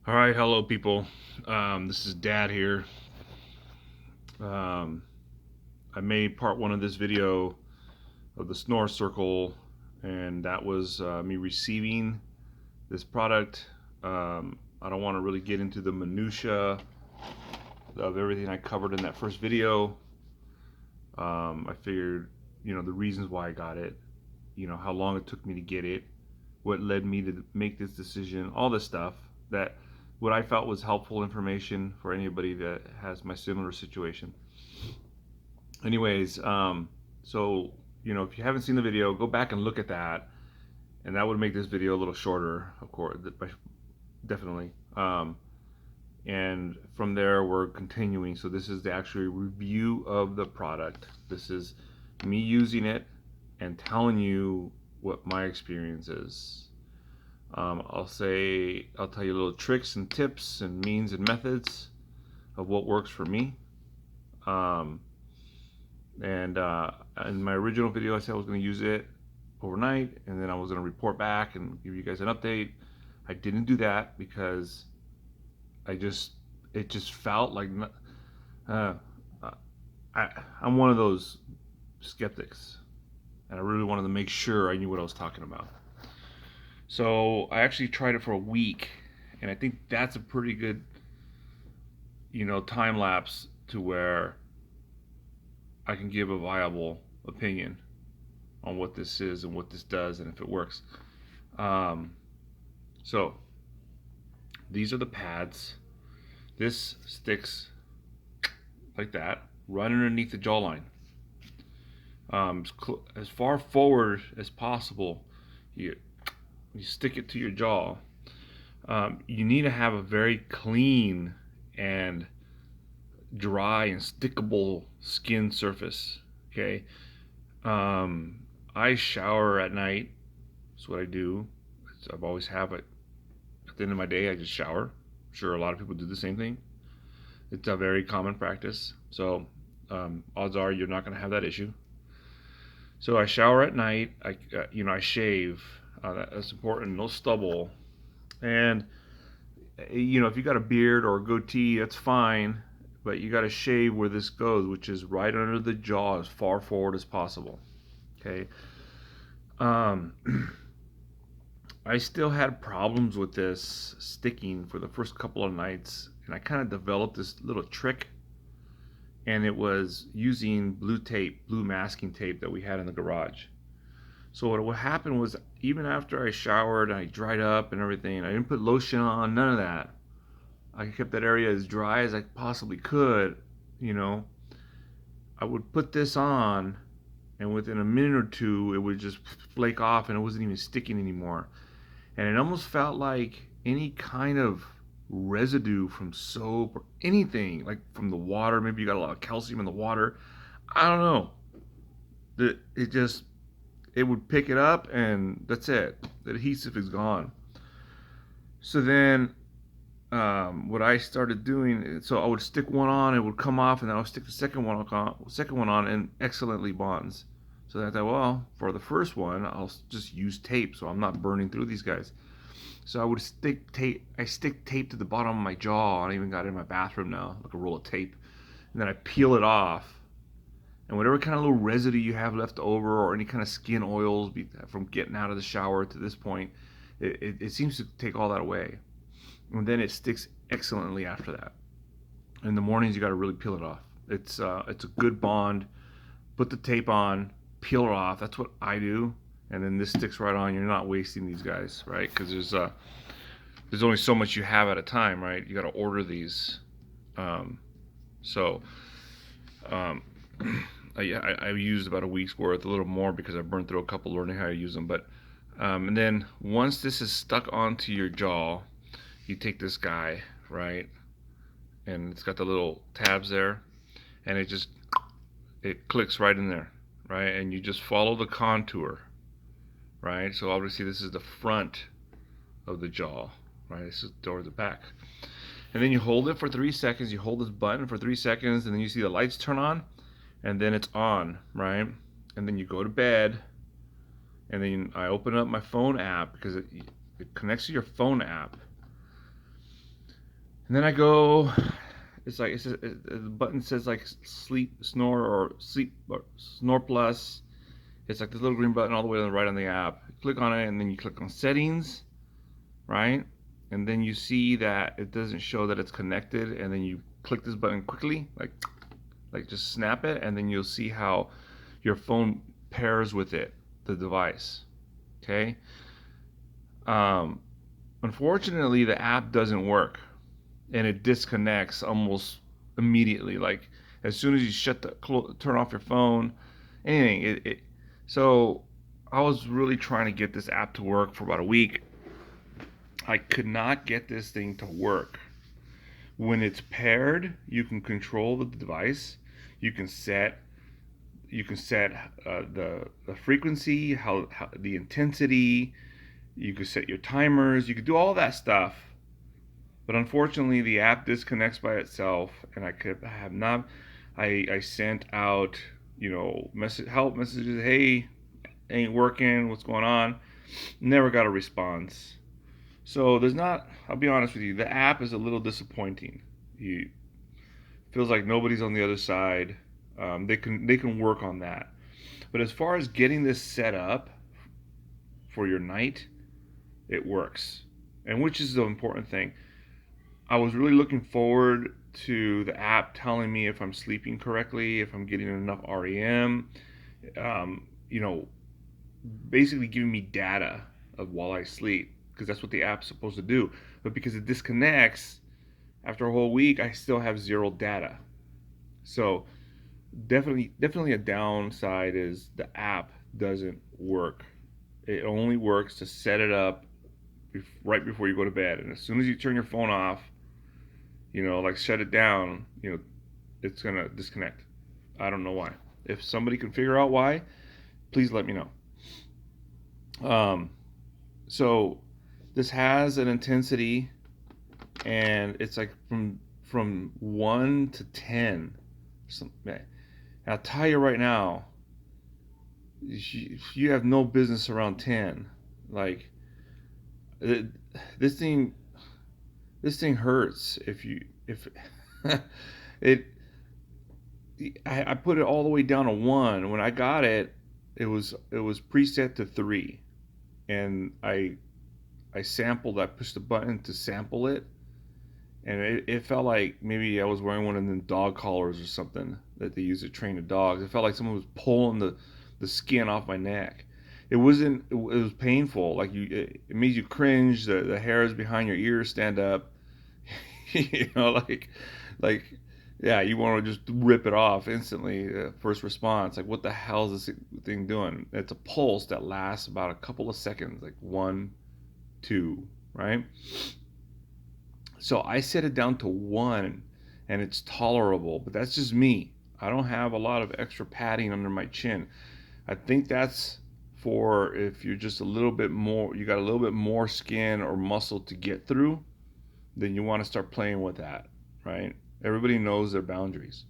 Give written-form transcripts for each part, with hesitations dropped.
All right, hello people. This is Dad here. Um, I made part one of this video of the Snore Circle, and that was me receiving this product. I don't want to really get into the minutia of everything I covered in that first video. I figured, the reasons why I got it, how long it took me to get it, what led me to make this decision, all this stuff that what I felt was helpful information for anybody that has my similar situation. Anyways, so if you haven't seen the video, go back and look at that, and that would make this video a little shorter, of course, definitely. And from there, we're continuing. So this is the actual review of the product. This is me using it and telling you what my experience is. I'll tell you little tricks and tips and means and methods of what works for me. Um, and in my original video, I said I was going to use it overnight, and then I was going to report back and give you guys an update. I didn't do that because it just felt like uh, I'm one of those skeptics, and I really wanted to make sure I knew what I was talking about. So I actually tried it for a week, and I think that's a pretty good, time lapse to where I can give a viable opinion on what this is and what this does and if it works. Um, so these are the pads. This sticks like that, right underneath the jawline. As far forward as possible, you stick it to your jaw. You need to have a very clean and dry and stickable skin surface. Okay. I shower at night. That's what I do. I've always have it. At the end of my day, I just shower. I'm sure a lot of people do the same thing. It's a very common practice. So odds are you're not going to have that issue. So I shower at night. I shave. That's important. No stubble. And if you got a beard or a goatee, that's fine. But you got to shave where this goes, which is right under the jaw, as far forward as possible. Okay. Um, I still had problems with this sticking for the first couple of nights, and I kind of developed this little trick, and it was using blue tape, blue masking tape that we had in the garage. So what happened was, even after I showered and I dried up and everything, I didn't put lotion on, none of that. I kept that area as dry as I possibly could, you know. I would put this on, and within a minute or two, it would just flake off and it wasn't even sticking anymore. And it almost felt like any kind of residue from soap or anything, like from the water. Maybe you got a lot of calcium in the water. I don't know. It would pick it up, and that's it. The adhesive is gone. So then, what I started doing, so I would stick one on, it would come off, and then I would stick the second one on, and excellently bonds. So I thought, well, for the first one, I'll just use tape, so I'm not burning through these guys. So I would stick tape. I stick tape to the bottom of my jaw. I even got it in my bathroom now, like a roll of tape, and then I peel it off. And whatever kind of little residue you have left over, or any kind of skin oils from getting out of the shower to this point, it seems to take all that away. And then it sticks excellently after that. In the mornings, you got to really peel it off. It's a good bond. Put the tape on, peel it off. That's what I do. And then this sticks right on. You're not wasting these guys, right? Because there's only so much you have at a time, right? You got to order these. Um, so um, I used about a week's worth, a little more because I burned through a couple learning how to use them. But and then once this is stuck onto your jaw, you take this guy, right? And it's got the little tabs there, and it clicks right in there, right? And you just follow the contour, right? So obviously this is the front of the jaw, right? This is toward the back. And then you hold it for 3 seconds. You hold this button for 3 seconds, and then you see the lights turn on, and then it's on, right? And then you go to bed, and then I open up my phone app because it connects to your phone app. And then I go, it's like the button says like sleep, snore, or sleep, or snore plus. It's like this little green button all the way on the right on the app. Click on it, and then you click on settings, right? And then you see that it doesn't show that it's connected, and then you click this button quickly, like just snap it, and then you'll see how your phone pairs with it, the device. Okay. Um, Unfortunately, the app doesn't work, and it disconnects almost immediately. Like as soon as you turn off your phone, anything. So I was really trying to get this app to work for about a week. I could not get this thing to work. When it's paired, you can control the device. You can set the frequency, how the intensity. You can set your timers. You can do all that stuff. But unfortunately, the app disconnects by itself, and I have not. I sent out help messages. Hey, ain't working. What's going on? Never got a response. So there's not. I'll be honest with you. The app is a little disappointing. You feels like nobody's on the other side. They can work on that. But as far as getting this set up for your night, it works, and which is the important thing. I was really looking forward to the app telling me if I'm sleeping correctly, if I'm getting enough REM, um, you know, basically giving me data of while I sleep, because that's what the app's supposed to do. But because it disconnects after a whole week, I still have zero data. So definitely a downside is the app doesn't work. It only works to set it up right before you go to bed, and as soon as you turn your phone off, like shut it down, it's gonna disconnect. I don't know why. If somebody can figure out why, please let me know. Um, so this has an intensity, and it's like from 1 to 10. And I'll tell you right now, you have no business around 10. Like it, this thing this thing hurts if it I put it all the way down to 1. When I got it, it was preset to 3, and I sampled. I pushed the button to sample it, and it felt like maybe I was wearing one of them dog collars or something that they use to train the dogs. It felt like someone was pulling the skin off my neck. It wasn't. It was painful. Like it made you cringe. The hairs behind your ears stand up. Like yeah, you want to just rip it off instantly. First response, like what the hell is this thing doing? It's a pulse that lasts about a couple of seconds, like 1, 2, right? So I set it down to 1, and it's tolerable, but that's just me. I don't have a lot of extra padding under my chin. I think that's for if you're just a little bit more, you got a little bit more skin or muscle to get through, then you want to start playing with that, right? Everybody knows their boundaries.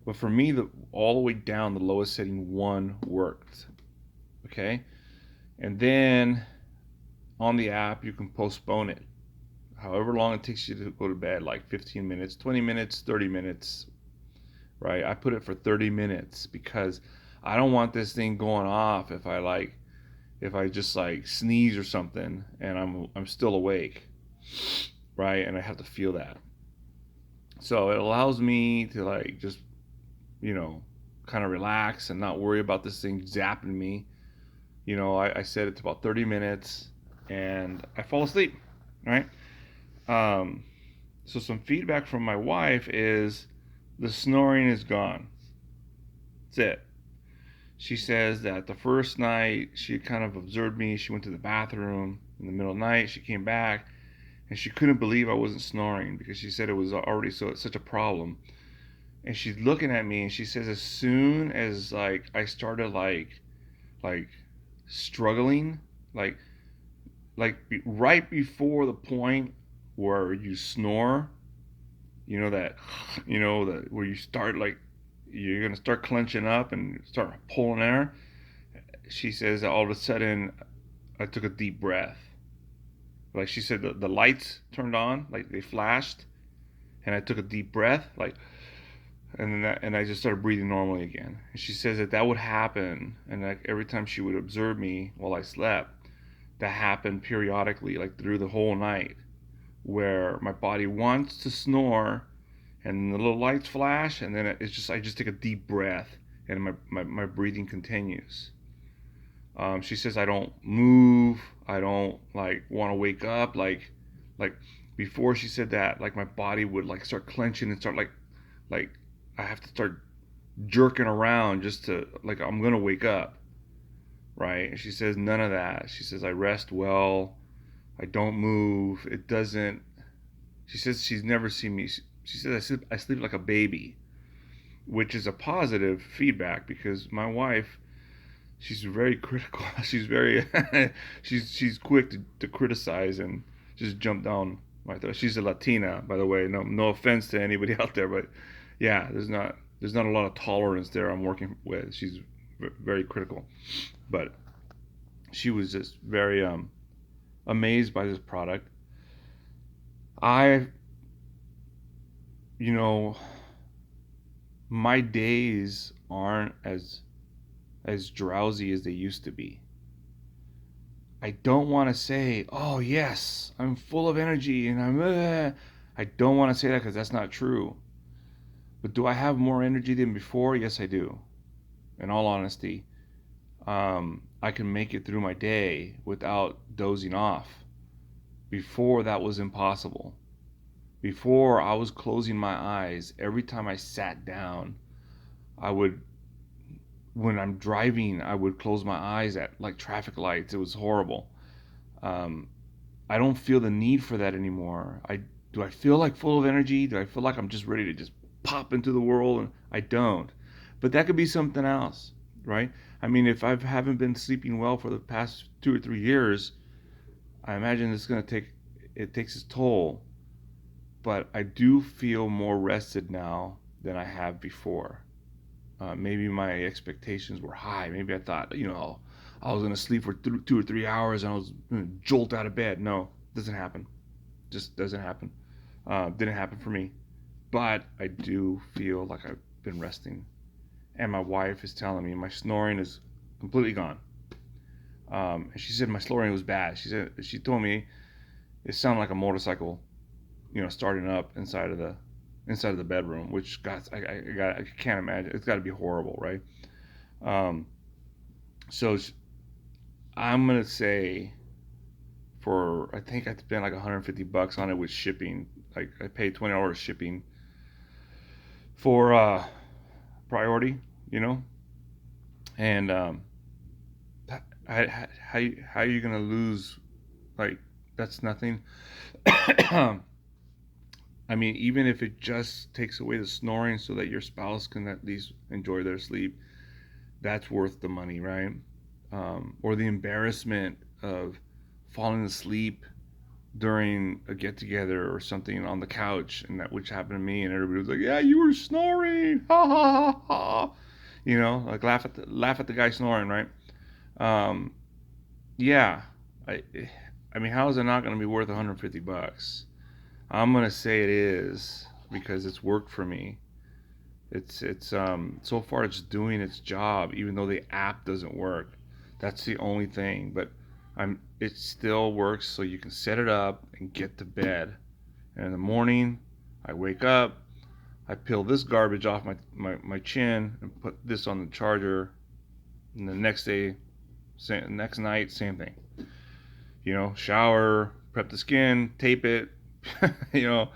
But for me, all the way down, the lowest setting 1 worked. Okay? And then on the app, you can postpone it. However long it takes you to go to bed, like 15 minutes, 20 minutes, 30 minutes, right? I put it for 30 minutes because I don't want this thing going off if I just like sneeze or something and I'm still awake, right? And I have to feel that. So it allows me to like just, you know, kind of relax and not worry about this thing zapping me. I set it to about 30 minutes and I fall asleep, right? Um, so some feedback from my wife is the snoring is gone. That's it. She says that the first night she kind of observed me. She went to the bathroom in the middle of the night. She came back and she couldn't believe I wasn't snoring because she said it was already such a problem. And she's looking at me and she says as soon as like I started like struggling, like right before the point where you snore, that that where you start like you're gonna start clenching up and start pulling air. She says that all of a sudden I took a deep breath. Like she said, the lights turned on, like they flashed, and I took a deep breath, like, and I just started breathing normally again. And she says that would happen, and like every time she would observe me while I slept, that happened periodically, like through the whole night, where my body wants to snore, and the little lights flash, and then it's just I just take a deep breath, and my breathing continues. She says I don't move, I don't like want to wake up, like before she said that, like my body would like start clenching and start like I have to start jerking around just to like I'm gonna wake up, right? And she says none of that. She says I rest well, I don't move. It doesn't. She says she's never seen me. She says I sleep like a baby, which is a positive feedback because my wife, she's very critical. She's very she's quick to criticize and just jump down my throat. She's a Latina, by the way. No offense to anybody out there, but yeah, there's not a lot of tolerance there. I'm working with. She's very critical, but she was just very amazed by this product. I, you know, my days aren't as drowsy as they used to be. I don't want to say, "Oh yes, I'm full of energy and I'm." I don't want to say that because that's not true. But do I have more energy than before? Yes, I do. In all honesty, I can make it through my day without dozing off. Before that was impossible. Before I was closing my eyes every time I sat down. I would, when I'm driving, I would close my eyes at like traffic lights. It was horrible. Um, I don't feel the need for that anymore. I feel like full of energy? Do I feel like I'm just ready to just pop into the world? And I don't. But that could be something else, right? I mean, if I haven't been sleeping well for the past 2 or 3 years, I imagine it takes its toll. But I do feel more rested now than I have before. Maybe my expectations were high. Maybe I thought, I was going to sleep for 2 or 3 hours and I was going to jolt out of bed. No, doesn't happen. Just doesn't happen. Didn't happen for me. But I do feel like I've been resting. And my wife is telling me my snoring is completely gone. And she said my snoring was bad. She told me it sounded like a motorcycle, starting up inside of the bedroom, which I can't imagine. It's got to be horrible, right? Um, so I'm gonna say I think I spent like 150 bucks on it with shipping. Like I paid $20 shipping for priority, you know, and how are you gonna lose? Like that's nothing. I mean, even if it just takes away the snoring so that your spouse can at least enjoy their sleep, that's worth the money, right? Or the embarrassment of falling asleep during a get together or something on the couch, and that which happened to me, and everybody was like, "Yeah, you were snoring, ha ha ha ha," like laugh at the guy snoring, right? Um, yeah, I I mean, how is it not going to be worth 150 bucks? I'm gonna say it is because it's worked for me. It's so far it's doing its job, even though the app doesn't work. That's the only thing, but it still works, so you can set it up and get to bed. And in the morning, I wake up, I peel this garbage off my chin and put this on the charger. And the next night, same thing. Shower, prep the skin, tape it, you know,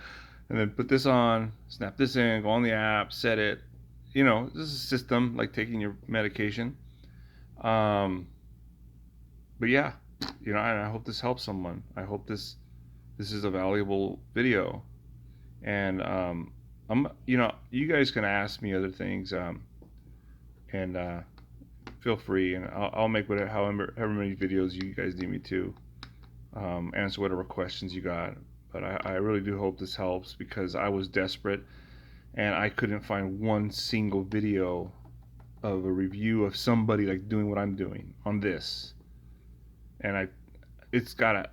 and then put this on, snap this in, go on the app, set it. This is a system like taking your medication. Um, but yeah, and I hope this helps someone. I hope this is a valuable video, and you guys can ask me other things, and feel free, and I'll make however many videos you guys need me to, answer whatever questions you got. But I really do hope this helps because I was desperate and I couldn't find one single video of a review of somebody like doing what I'm doing on this. And I gotta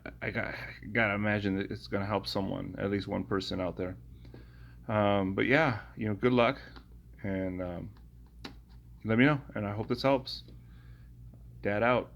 imagine that it's gonna help someone, at least one person out there. But yeah, good luck, and let me know, and I hope this helps. Dad out.